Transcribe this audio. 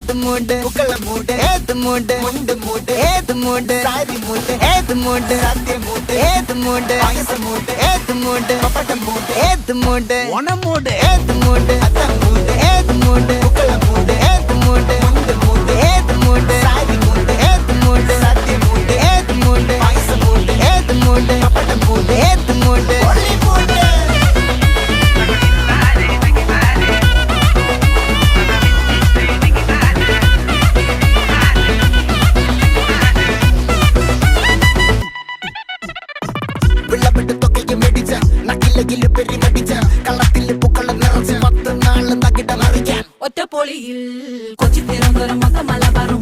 ഏത് മൂട് പുക്കള മൂട് ഏത് മൂട് മുണ്ട് മൂട് ഏത് മൂട് സാരി മൂട് ഏത് മൂട് സദ്യ മൂട് ഏത് മൂട് പായസ മൂട് ഏത് മൂട് പപ്പടം മൂട് ഏത് മൂട് ഓണം മൂട് ഏത് മൂട് അത്തം മൂട് ഏത് മൂട് പുക്കള മൂട് ഏത് മൂട് മുണ്ട് മൂട് ഏത് മൂട് സാരി മൂട് ഏത് മൂട് സദ്യ മൂട് ഏത് മൂട് പായസ മൂട് ഏത് മൂട് പപ്പടം മൂട് ഏത് മൂട് ഒളി മൂട് ഒറ്റപ്പൊളിയിൽ കൊച്ചി തിരുവനന്തപുരം മൊത്തം മലബാറും